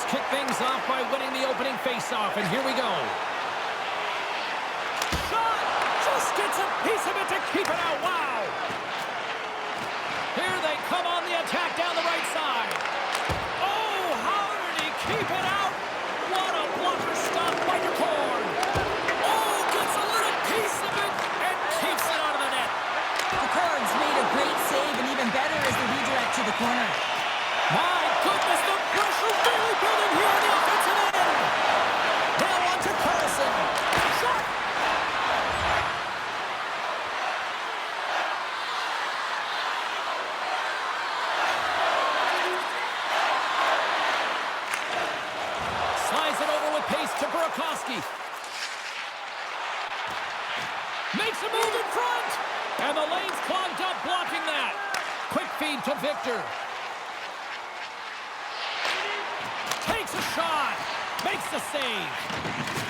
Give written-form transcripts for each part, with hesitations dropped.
kick things off by winning the opening faceoff, and here we go. Shot! Just gets a piece of it to keep it out. Wow! Here they come on the attack down the right side. Oh, how did he keep it out? What a blocker stop by DeCorn. Oh, gets a little piece of it and keeps it out of the net. DeCorn's made a great save, and even better is the redirect to the corner. My goodness, the pressure really building here on the offensive end. Now on to Carlson. Shot! Slides it over with pace to Burakovsky. Makes a move in front. And the lane's clogged up blocking that. Quick feed to Victor. Takes a shot. Makes the save.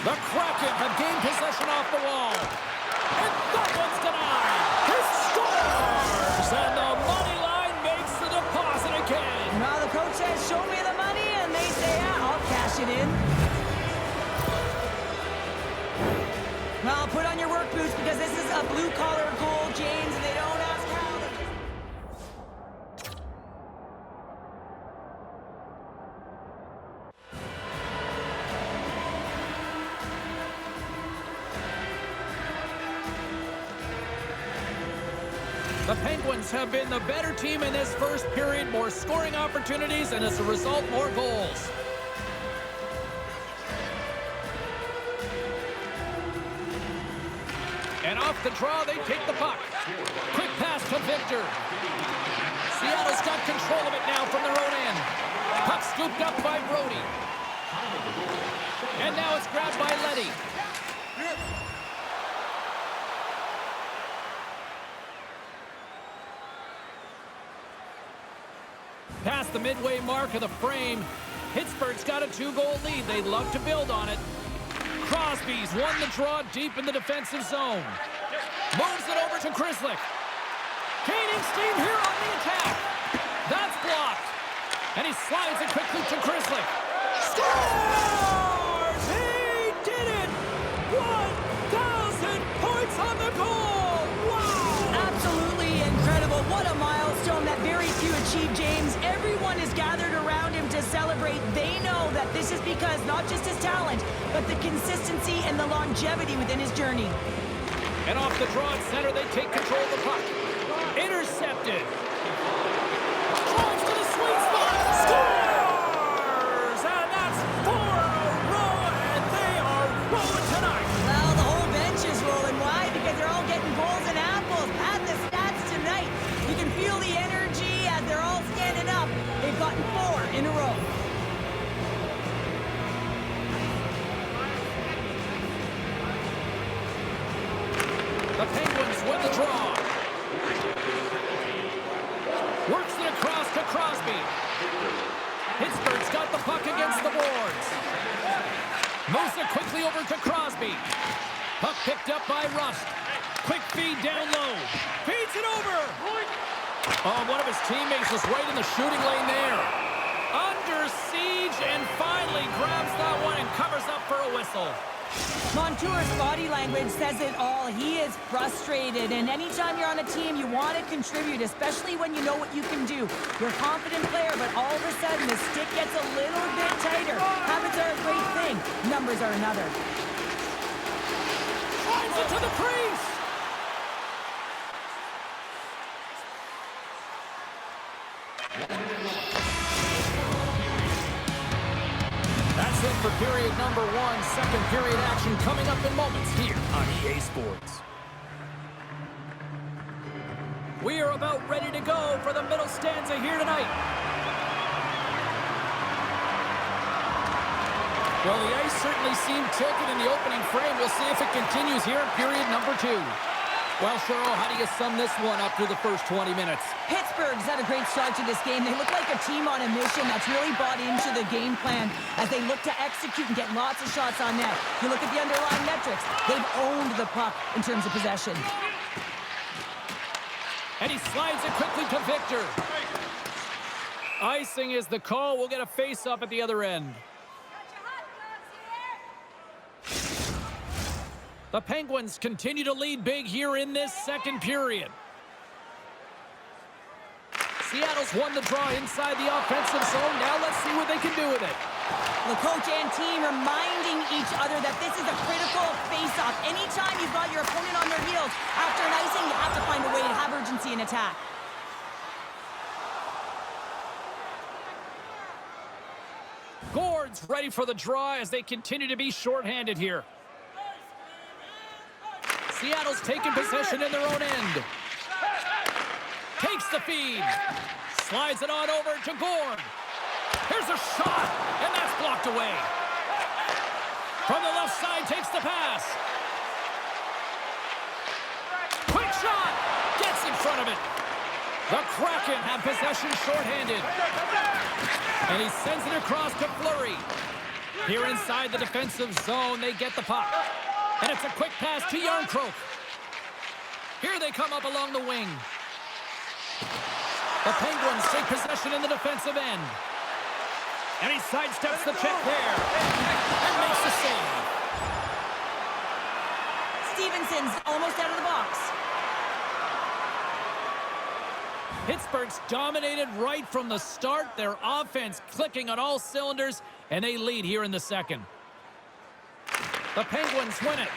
The Kraken have gained possession off the wall. And that one's denied. He scores! And the money line makes the deposit again. Now the coach says, show me the money, and they say, yeah, I'll cash it in. Well, put on your work boots because this is a blue-collar goal, James, and they don't ask how. The Penguins have been the better team in this first period. More scoring opportunities, and as a result, more goals. And off the draw, they take the puck. Quick pass to Victor. Seattle's got control of it now from their own end. Puck scooped up by Brody. And now it's grabbed by Leddy. Past the midway mark of the frame, Pittsburgh's got a 2-goal lead. They'd love to build on it. Crosby's won the draw deep in the defensive zone. Moves it over to Grzelcyk. Gaining steam here on the attack. That's blocked. And he slides it quickly to Grzelcyk. Scores! He did it! 1,000 points on the goal! Wow! Absolutely incredible. What a milestone that very few achieve, James. Everyone is gathered around him to celebrate. They know that this is because not just his talent, but the consistency and the longevity within his journey. And off the draw at center, they take control of the puck. Intercepted. Drives to the sweet spot. Scores! And that's 4 in a row, and they are rolling tonight. Well, the whole bench is rolling. Why? Because they're all getting goals and apples. Add the stats tonight. You can feel the energy as they're all standing up. They've gotten 4 in a row. The Penguins win the draw. Works it across to Crosby. Pittsburgh's got the puck against the boards. Moves it quickly over to Crosby. Puck picked up by Rust. Quick feed down low. Feeds it over. Oh, one of his teammates was right in the shooting lane there. Under siege, and finally grabs that one and covers up for a whistle. Montour's body language says it all. He is frustrated, and anytime you're on a team, you want to contribute, especially when you know what you can do. You're a confident player, but all of a sudden, the stick gets a little bit tighter. Habits are a great thing. Numbers are another. Finds it to the crease. That's it for period number 1. Second period action coming up in moments here on EA Sports. We are about ready to go for the middle stanza here tonight. Well, the ice certainly seemed tilted in the opening frame. We'll see if it continues here in period number 2. Well, Cheryl, how do you sum this one up through the first 20 minutes? Pittsburgh's had a great start to this game. They look like a team on a mission that's really bought into the game plan as they look to execute and get lots of shots on net. You look at the underlying metrics. They've owned the puck in terms of possession. And he slides it quickly to Victor. Icing is the call. We'll get a face-off at the other end. The Penguins continue to lead big here in this second period. Seattle's won the draw inside the offensive zone. Now let's see what they can do with it. The coach and team reminding each other that this is a critical face-off. Anytime you've got your opponent on their heels after an icing, you have to find a way to have urgency in attack. Gord's ready for the draw as they continue to be shorthanded here. Seattle's taking possession in their own end. Takes the feed. Slides it on over to Gord. Here's a shot, and that's blocked away. From the left side, takes the pass. Quick shot. Gets in front of it. The Kraken have possession shorthanded. And he sends it across to Fleury. Here inside the defensive zone, they get the puck. And it's a quick pass to Yarncroke. Here they come up along the wing. The Penguins take possession in the defensive end. And he sidesteps the check there. And makes the save. Stevenson's almost out of the box. Pittsburgh's dominated right from the start. Their offense clicking on all cylinders, and they lead here in the second. The Penguins win it.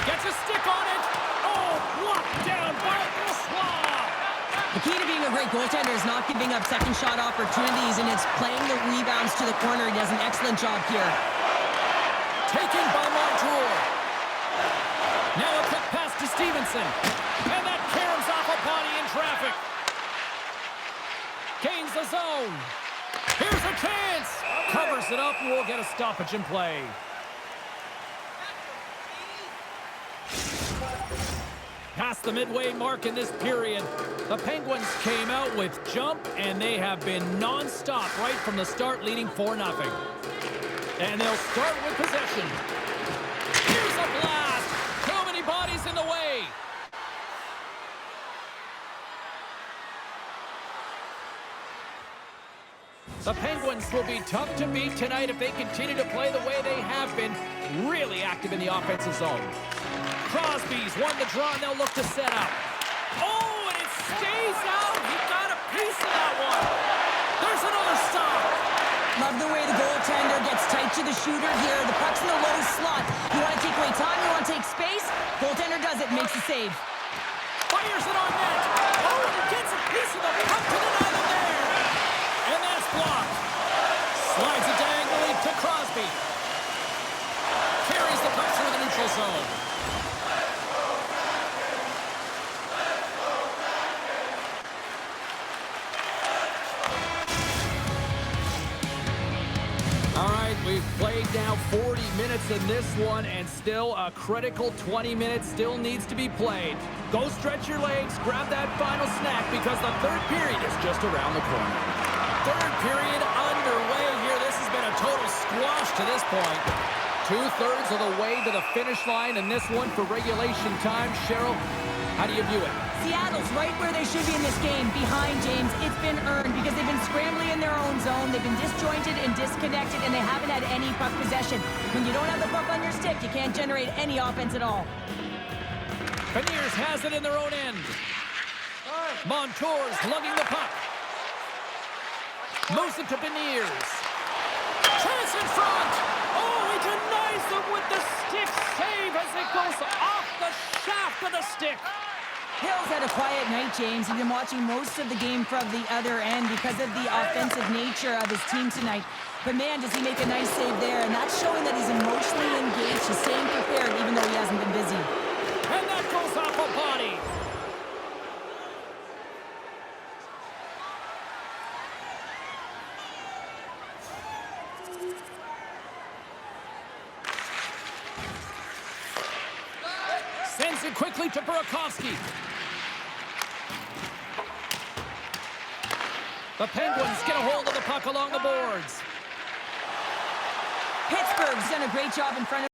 Gets a stick on it. Oh, blocked down by Brossoit. The key to being a great goaltender is not giving up second shot opportunities, and it's playing the rebounds to the corner. He does an excellent job here. Taken by Montour. Now a quick pass to Stevenson. And that caroms off a body in traffic. Gains the zone. Here's a chance. Covers it up and we'll get a stoppage in play. Past the midway mark in this period, the Penguins came out with jump, and they have been non-stop right from the start, leading 4-0. And they'll start with possession. Here's a blast. Too many bodies in the way. The Penguins will be tough to beat tonight if they continue to play the way they have been, really active in the offensive zone. Crosby's won the draw, and they'll look to set up. Oh, and it stays out. He got a piece of that one. There's another stop. Love the way the goaltender gets tight to the shooter here. The puck's in the low slot. You want to take away time, you want to take space. Goaltender does it, makes the save. Fires it on net. Oh, and he gets a piece of the puck to the net in there. And that's blocked. Slides it diagonally to Crosby. Carries the puck through the neutral zone. We've played now 40 minutes in this one, and still a critical 20 minutes still needs to be played. Go stretch your legs, grab that final snack, because the third period is just around the corner. Third period underway here. This has been a total squash to this point. 2/3 of the way to the finish line, and this one for regulation time. Cheryl, how do you view it? Seattle's right where they should be in this game, behind James. It's been earned because they've been scrambling in their own zone. They've been disjointed and disconnected, and they haven't had any puck possession. When you don't have the puck on your stick, you can't generate any offense at all. Beniers has it in their own end. Montour's lugging the puck. Moves it to Beniers. Chance in front. Oh, he denies them with the stick save as it goes off the shaft of the stick. Hill's had a quiet night, James. He's been watching most of the game from the other end because of the offensive nature of his team tonight. But man, does he make a nice save there, and that's showing that he's emotionally engaged. He's staying prepared even though he hasn't been busy. And that goes off a body. Sends it quickly to Burakovsky. The Penguins get a hold of the puck along the boards. Pittsburgh's done a great job in front of